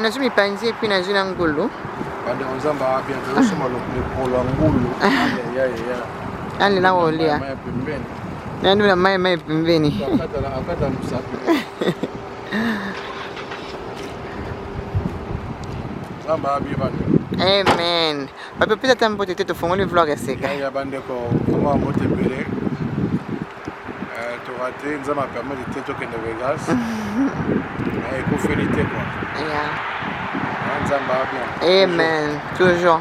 Nazo mipanzi epi nazo na ngulu. Bande ozamba bien tosoma lo ngulu. Ali na wolia. Nani na mai pembeni. Akata musapi. Zamba bien bande. Amen. Papa pita tambo tete to fongoli vlog ya seka. Ya bande ko kama mote bele. To rater nzama permet de teto que de Vegas. Et qu'on fait l'été quoi. Yeah. Nzamba bien. Amen. Toujours.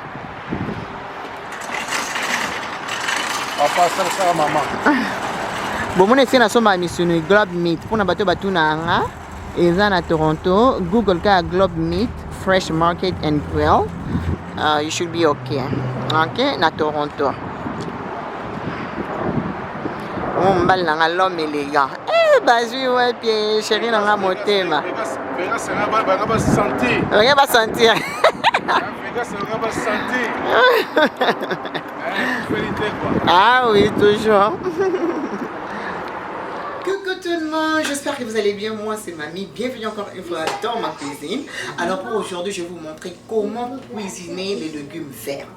Papa ça maman. Bon mon esi na somba mission Globe Meat pour na bato batuna nga eza na Toronto. Google ka Globe Meat Fresh Market and Grill. You should be okay. Okay, na Toronto. On mbali na nga l'homme élégant. Bazui ouais puis chérie na nga motema. Vegas c'est là ba ba sentir. Rien va sentir. Vegas c'est là ba sentir. Ah oui, toujours. Coucou tout le monde, j'espère que vous allez bien. Moi c'est Mamie, bienvenue encore une fois dans ma cuisine. Alors pour aujourd'hui, je vais vous montrer comment cuisiner les légumes verts.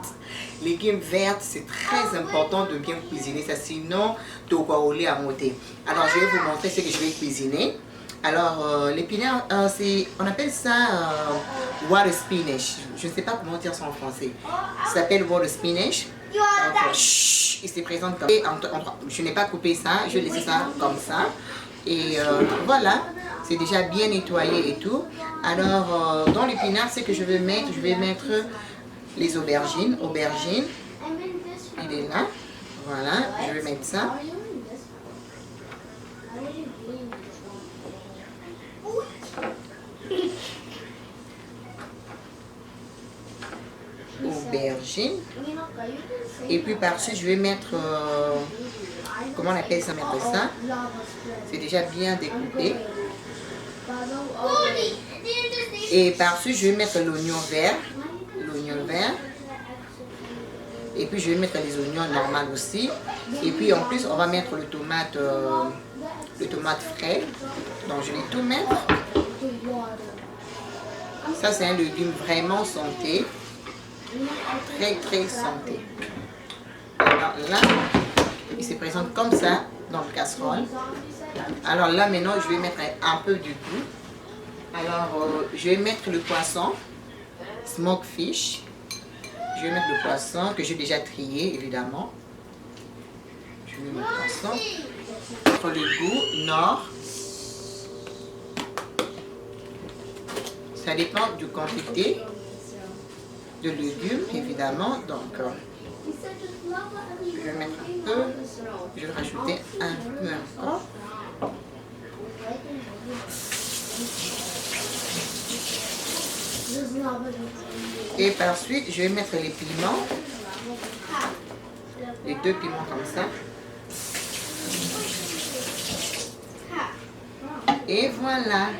Les légumes verts, c'est très important de bien cuisiner ça, sinon tu vas rouler à monter. Alors je vais vous montrer ce que je vais cuisiner. Alors l'épinard, on appelle ça water spinach. Je ne sais pas comment dire ça en français. Ça s'appelle water spinach. Il se présente comme ça. Je n'ai pas coupé ça, je laisse ça comme ça. Et voilà, c'est déjà bien nettoyé et tout. Alors dans l'épinard, ce que je vais mettre les aubergines. Il est là. Voilà, je vais mettre ça. Aubergine. Et puis par-dessus, je vais mettre, comment on appelle ça, c'est déjà bien découpé. Et par-dessus, je vais mettre l'oignon vert. Et puis je vais mettre les oignons normaux aussi. Et puis en plus, on va mettre le tomate frais. Donc je vais tout mettre. Ça c'est un légume vraiment santé. Très très santé. Alors là, il se présente comme ça dans le casserole. Alors là maintenant, je vais mettre un peu du goût. Alors je vais mettre le poisson, smoke fish. Je vais mettre le poisson que j'ai déjà trié évidemment. Je vais mettre le poisson. Pour le goût, nord. Ça dépend du quantité de légumes évidemment. Donc je vais mettre un peu. Je vais rajouter un peu encore. Et par la suite, je vais mettre les piments. Les 2 piments comme ça. Et voilà.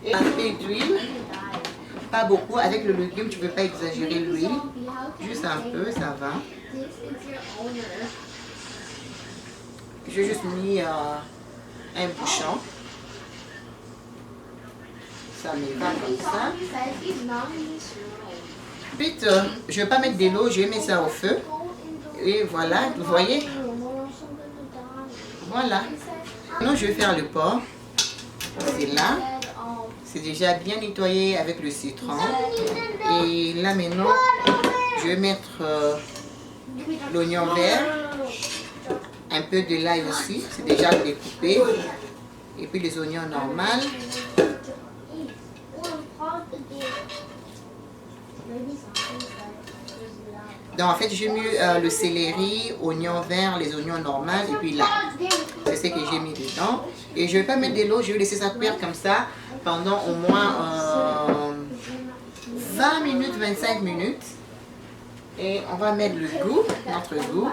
Et un peu d'huile. Pas beaucoup. Avec le légume, tu ne peux pas exagérer l'huile. Juste un peu, ça va. J'ai juste mis un bouchon. Ça me va comme ça. Ensuite, je ne vais pas mettre de l'eau, je vais mettre ça au feu. Et voilà, vous voyez? Voilà. Maintenant, je vais faire le porc. C'est là. C'est déjà bien nettoyé avec le citron. Et là maintenant, je vais mettre l'oignon vert. Un peu de l'ail aussi, c'est déjà découpé. Et puis les oignons normaux. Donc en fait j'ai mis le céleri, oignon vert, les oignons normaux et puis là. C'est ce que j'ai mis dedans. Et je ne vais pas mettre de l'eau, je vais laisser ça cuire comme ça pendant au moins 20 minutes, 25 minutes. Et on va mettre le goût, notre goût.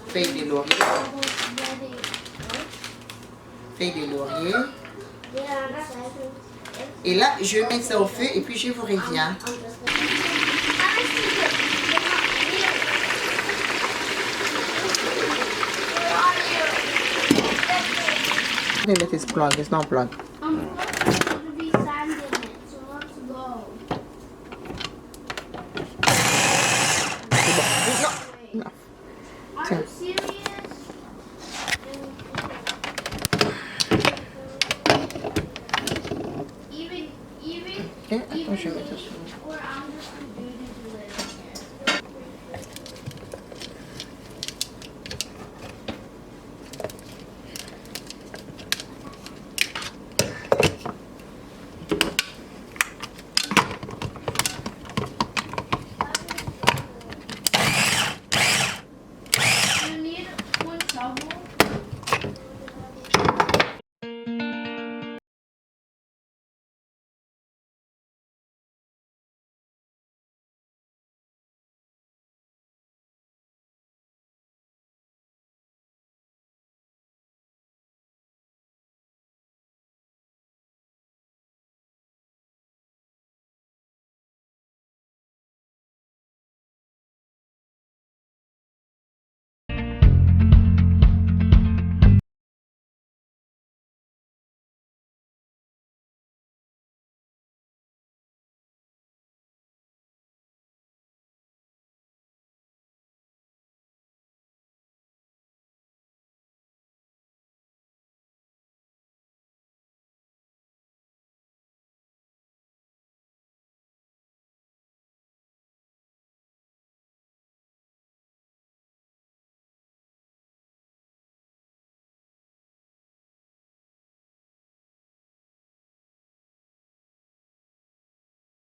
Feuille de laurier. Feuille de laurier. Et là, je vais mettre ça au feu et puis je vous reviens. Let it plug, it's not plug. I'm supposed to be sand in it, so let's go. Non. Are Tiens. you serious? Ok, attends, je vais mettre ça sur. Or I'm just a dude who lives here. You need one shovel.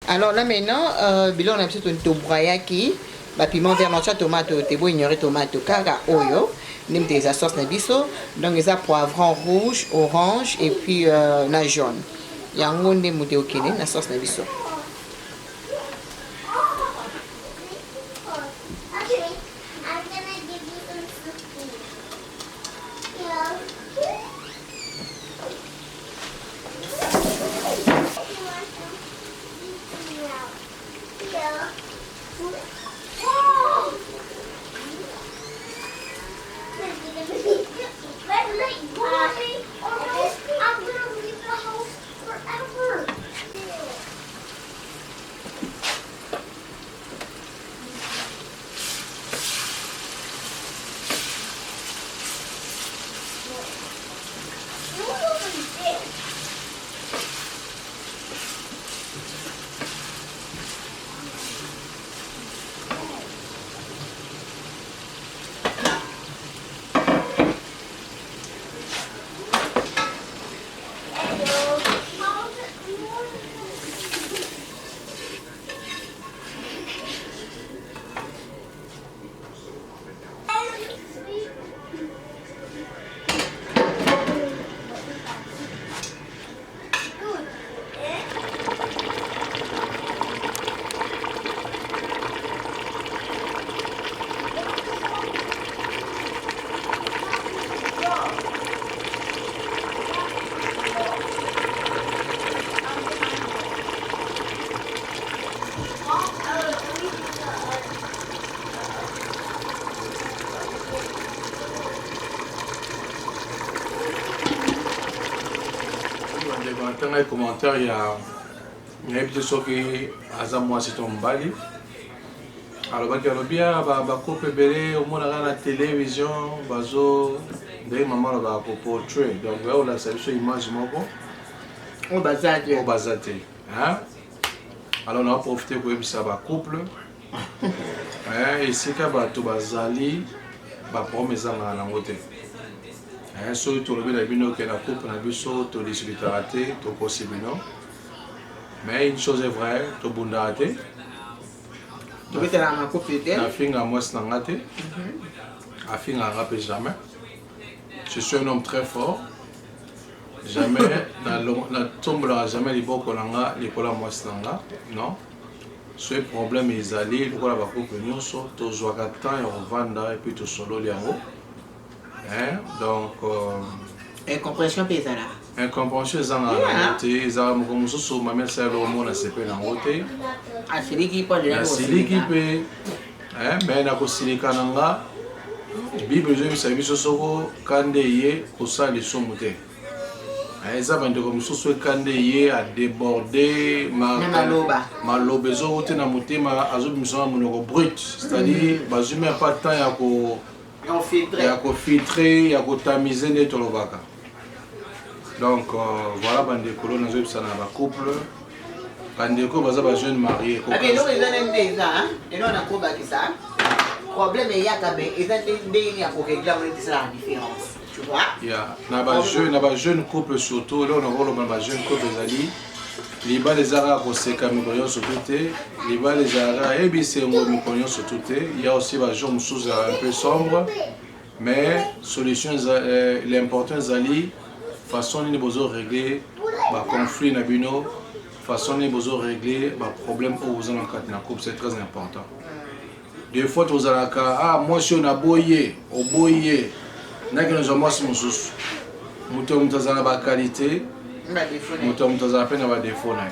Alors là maintenant, on a peut-être un broyaki, piment vert, noix, tomate, te bo ignorer tomate, kaka, oyo, nim des sauce na biso, donc les poivron rouge, orange et puis na jaune. Yango ne mute okene na sauce na biso. Okay, I'm gonna give you some cookies. Yeah. I'm gonna leave the house forever. Dans les commentaires, il y a une épisode qui a moi c'est ton bali. Alors, il y a un couple belé au moins à la télévision, bazo, des mamans là pour portrait. Donc, on a cette image moko. Au bazate. Au bazate. Hein? Alors, on a profité pour ça un couple. Et si tu as tout bazali, ba promesse à la montée. So tu le veux bien que la coupe na biso to discuter to possible non. Mais une chose est vraie, to bundate. Tu veux te la coupe de Na finga moi snangate. A finga rappel jamais. Je suis un homme très fort. Jamais, na tombola jamais les boko nanga, les kola moisinanga, non. Ce problème est allé, le kola bakoupe nyonso, to zoaka temps et revanda et puis to solo liango. Donc, incompréhension paysanne. Incompréhension zanga na te, zanga mukomuso so mamel sa lo mo na sepe na ngote. Asiliki pa de. Asiliki pe, mais na ko silika nanga. Bible je bisa biso soko kande ye kosali somute. Eza bandeko mosusu ekande ye a déborder maloba ezokote na motema azobimisa na monoko brut, c'est-à-dire bazwi même pas temps ya kofiltre ya kotamize nde tolobaka. Donc voilà bandeko lo nazobisa na bacouple bandeko baza bajeune marié problème est qu'il y a la différence. Tu vois? Yeah. Na ba jeune couple surtout, là on a ba jeune couple zali. Les bas les arabes au seka mikonyo surtout les bas les arabes et bien c'est mikonyo surtout. Il y a aussi ba jeune sous un peu sombre, mais solution l'important zali façon ni besoin régler ba conflit na bino, façon ni besoin régler ba problème au vous en cadre na couple, c'est très important. Des fois tu as ah moi je suis na boyé au boyé na que nous avons si mususu muto mutazana ba qualité muto mutazana pe na ba défaut na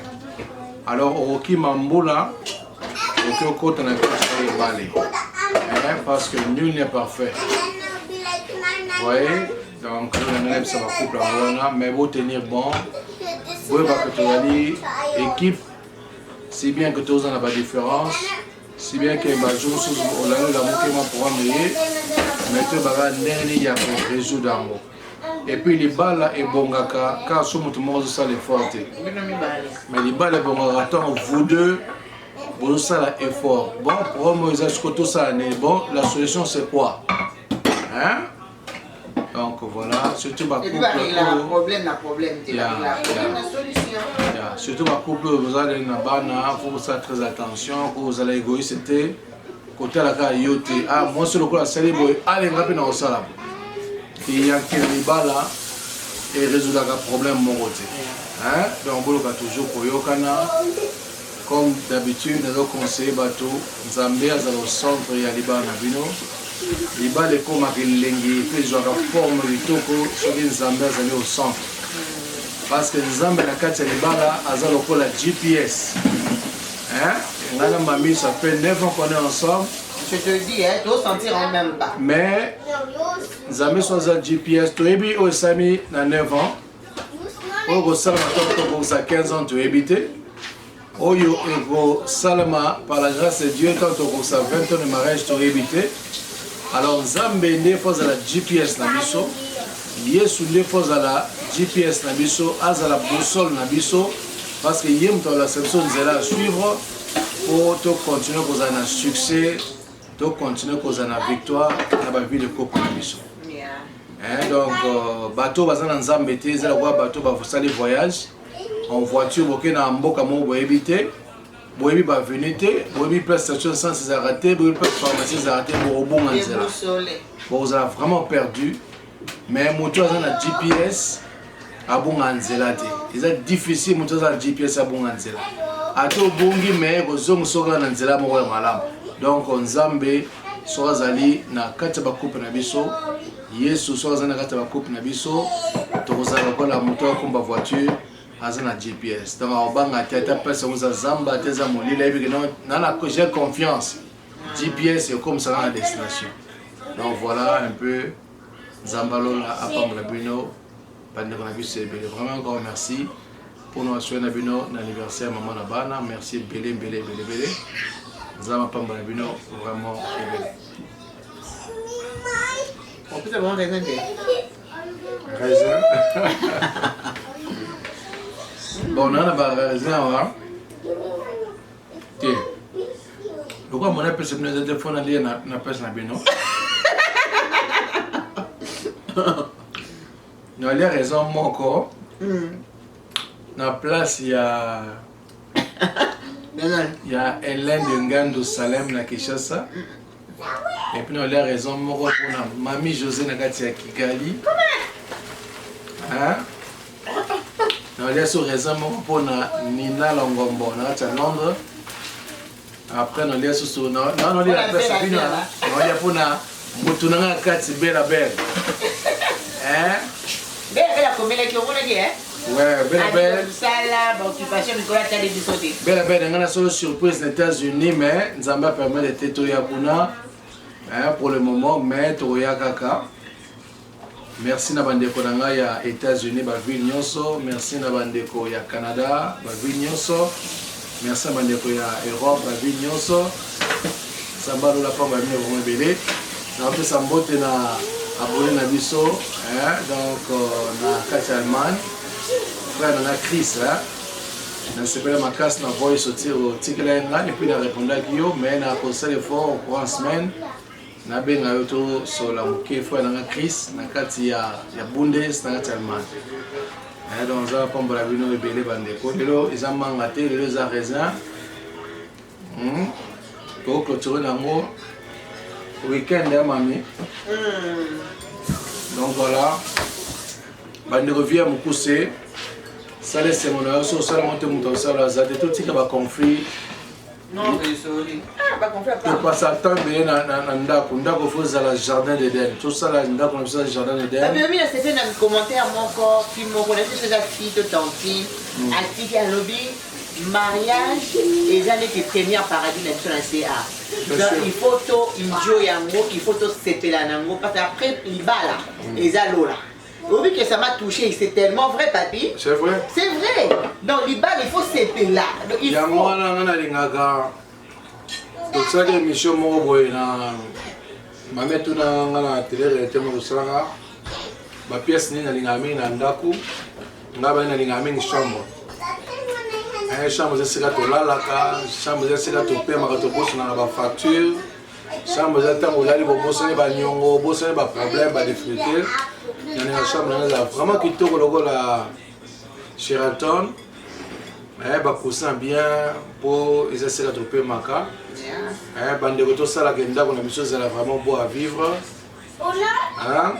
alors oki mambula oki okota na kota balé parce que nul n'est parfait. Voyez, donc on aime ça va couple en mais vous tenir bon vous va que tu ali équipe si bien que tu as pas différence. Si bien que les gens sont au la pour amener, mais tu vas résoudre. Et puis les balles et bongaka, car tout le monde ça les fortes. Mais les balles et bongaka, vous deux, vous ça l'effort. Bon, pour moi, tout ça, bon, la solution c'est quoi? Hein? Donc voilà, surtout ma couple. Surtout ma couple, vous allez dans bana, faut faire très attention, vous allez égoïste, côté la caillotte. Ah, moi c'est le coup la salle, allez rapidement au salam. Il y a quelques balles et résoudre le problème mon côté. Hein? Donc on va toujours pour Yokana. Comme d'habitude, nous conseillons bateau, Zambia dans le centre et à Liban Nabino. Les balles comme avec l'engue, puis je forme du toko sur les Zambia au centre. Parce que les Zambia la carte les balles, elles ont la GPS. Hein? On a la mamie, ça fait 9 ans qu'on est ensemble. Je te dis, tu dois sentir en même pas. Mais Zambia sont la GPS, tu es bien au Sami dans 9 ans. Au Salama, tu as 15 ans, tu es habité. Oyo ego salama par la grâce de Dieu quand on a 20 ans de mariage tu évité. Alors Zambe ne faut à la GPS na biso, Yesu ne faut à la GPS na biso, à la boussole na biso parce que yem to la section zela suivre pour te continuer cause un succès, te continuer cause une victoire dans la vie de couple na biso. Donc bateau bazana Nzambe te zela kwa bateau ba vous aller voyage. En voiture, vous avez un bon camion, vous évitez, vous avez venir, vous avez place station sans s'arrêter, vous avez place pharmacie s'arrêter, vous avez vraiment perdu. Mais moto a un GPS à bon anzela. C'est difficile moto a un GPS à bon anzela. À tout bongi mais vous avez un anzela moi malam. Donc on Nzambe soit zali na kati ba coupe na biso. Yesu soit zali na kati ba coupe na biso. Tozala ko la moto comme voiture. Azana GPS. Donc on banga tête personne vous a zamba teza molila et puis non j'ai confiance. GPS est comme ça à la destination. Donc voilà un peu Zambalo à Pambrabino. Pendant la vie c'est vraiment encore merci pour nous assurer Nabino l'anniversaire maman Nabana. Merci belé. Zamba Pambrabino vraiment on peut avoir raison. Raison. Bon, on a la raison. Tiens. Pourquoi mon appel se met de téléphone à lire na pêche na bino? Non, il y a raison mon corps. Na place il y a Hélène de Ngando Salem na Kinshasa. Et puis, on a raison, pour Mamie José Nagati à Kigali. Hein? On a raison pour Nina Longombo, Nagati à Londres. Après, on a sur non, on a la Sabine, on a pour Moutounanga Kati Bella Belle. Hein? Belle, combien de kilos on a dit, hein? Ouais, Bella Belle. Ça là, occupation Nicolas Tadé du sauté. Bella Belle, on a une surprise aux États-Unis, mais Nzamba permet de tétoyer Abuna. Pour le moment, mais Toya Kaka. Merci na bandeko nanga ya États-Unis ba ville nyonso, merci na bandeko ya Canada ba ville nyonso, merci na bandeko ya Europe ba ville nyonso. Samba lola pa ba mi vraiment belé. Na pe sambote na abonné na biso, donc na kati Allemagne. Frère na Chris na sepela makas na voice sortir au tikela nga et puis na répondre à Guillaume mais na conseil fort au courant semaine. Na benga yoto so la moké fois na Chris na kati ya Bundes na kati Allemagne. Donc ça pomba la bino ebele bandeko lelo eza manga te lelo eza raisin. Pour clôturer nango week-end ya mami. Donc voilà. Bandeko via mukuse. Ça laisse mon heure sur ça monte mon ça là ça tout tika ba conflit. Non, désolé. Ah, pas conflit pas. Tu passes le temps bien na ndako faut za la jardin d'Éden. Tout ça là ndako comme ça jardin d'Éden. Ah mais c'est fait dans le commentaire mon corps, puis mon connaisseur c'est la fille de Tanti, active à lobby, mariage et j'en ai été première paradis dans le CA. Donc il faut to enjoy yango, il faut to sepela nango parce qu'après il va là et ça là. Oui, que ça m'a touché, c'est tellement vrai, papy. C'est vrai. C'est vrai. Donc, les balles, il faut s'épeler là. Il faut... Donc, ça, c'est une mission ma mère, tout na télé, elle était ma pièce, ni na lingami, na ndaku, na lingami, ni chambre. Chambre, c'est là, chambre, c'est là, tu paies ma carte na la facture. Chambre, c'est là, tu bosser, bosser, problème, difficulté. Dans la chambre, vraiment qui tourne le logo la Sheraton, bah cousin bien pour essayer de trouver ma carte. Bande de tout ça la genda qu'on a mis sur la vraiment beau à vivre. Hein?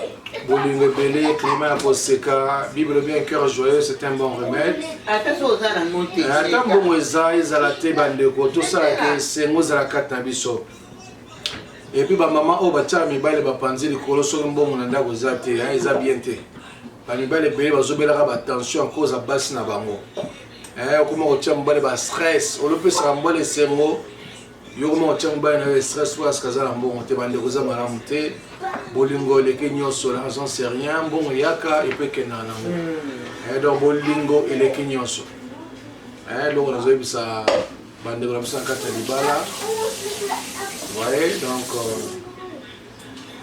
Bolingue belé, climat posséca, Bible bien cœur joyeux, c'est un bon remède. Attention aux gens à monter. Attends bon eza izalate bande de tout ça que c'est nous à la carte na biso. Et puis maman au bacha mibale bapanzi likolo so mbongo na ndako za te eza bien te ba mibale bele bazobelaka ba tension en cause à base na bango okoma kotia mobale ba stress olopesa mbole sengo yo koma kotia mobale na stress parce que za na mbongo te bande koza malamu te bolingo leke nyonso la raison c'est rien mbongo yaka epeke na nango donc bolingo eleke nyonso loko nazoyebisa bande ko na biso na kati ya libala. Ouais, donc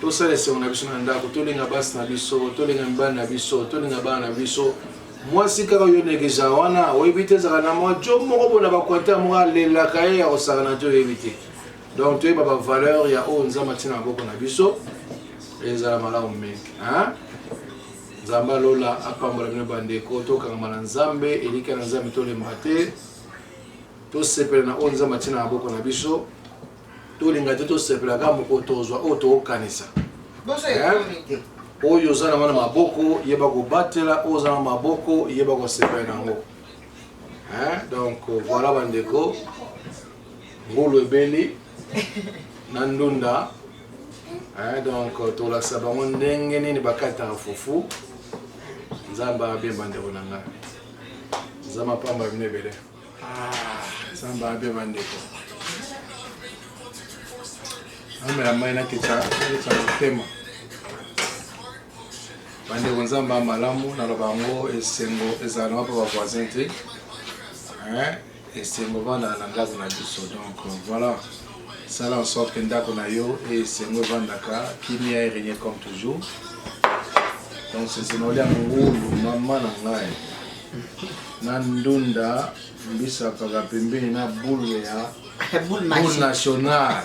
tout ça c'est on a besoin d'andako tout les ngabas na biso tout les ngamba na biso tout les ngaba na biso moi si kaka yo negeja wana o éviter za na mo jo moko bona ba kwata mo le la kaye o sa na jo éviter donc tu ba valeur ya o nzama tina boko na biso ezala mala o mec hein nzamba lola apambola bino bandeko to kanga na nzambe elika na nzambe to le mbate to sepela na o nzama tina boko na biso. Tout les gars tout sepela kama otozwa otokanisa oyo zana mana maboko yeba ko batela ozana maboko yeba ko sepela nango donc voilà bandeko ngolo ebeli nandunda donc to la sabango ndenge nini bakata fufu nzamba bien bandeko nanga nzama pamba binebele nzamba bien bandeko. La main qui est le thème. Bande Gonzamba Malamu, Nalobango et Sengo, et Zalama pour avoir voisin. Et Sengo va dans la gaz donc voilà. Ça en sorte que Ndako Nayo et Sengo Vandaka, qui m'y a régné comme toujours. Donc c'est ce nom-là, Maman Nangai. Nandunda, Mbisa Pagapembe, na boule nationale.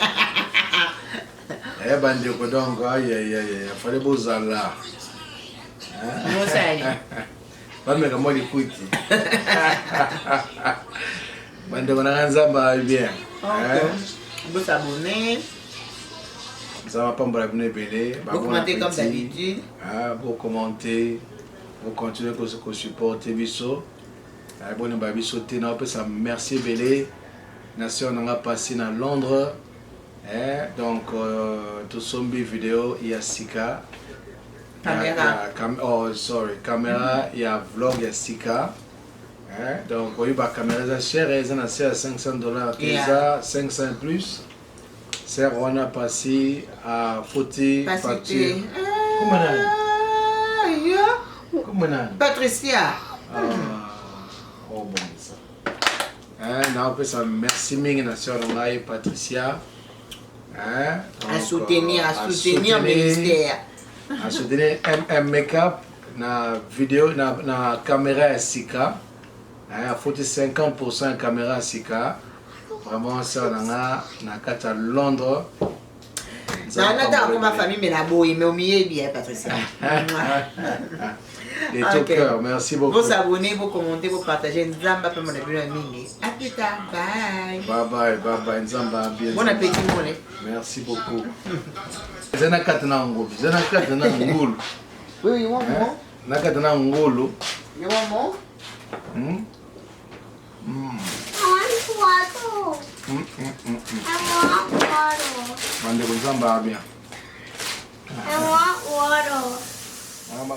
Bandeko donc aïe fallait bozala pas mais comment les couilles bandeko na nzamba bien vous abonner Ça va pas me bravo belé. Vous commentez comme d'habitude. Vous commentez, vous continuez à supporter Bisso. Bon, Bisso, merci belé. Nation on a passé dans Londres. Donc, tout son vidéo, il y a Sika. Caméra. Caméra, il y a vlog, il y a Sika. Donc, il y a caméra chère, ils ont à $500, 500 plus. C'est on a passé à Foti. Comment on Patricia. Oh bon ça. Merci mille nation Patricia. À soutenir le ministère. À soutenir MM Makeup na vidéo na caméra Sika. Il faut 50% caméra Sika. Vraiment ça na kata Londres. Dans ma famille mais la boue mais au milieu bien Patricia. De tout cœur, merci beaucoup. Vous abonnez, vous commentez, vous partagez. Nzamba peut mon abonné à Mingi. À plus tard, bye. Bye bye, Nzamba bien. Bon appétit, mon lait. Merci beaucoup. Zena katana ngulu. Oui, one more. Nakatana ngulu. You want more? I want water. I want water. Mande Nzamba bien. I want water. Mama.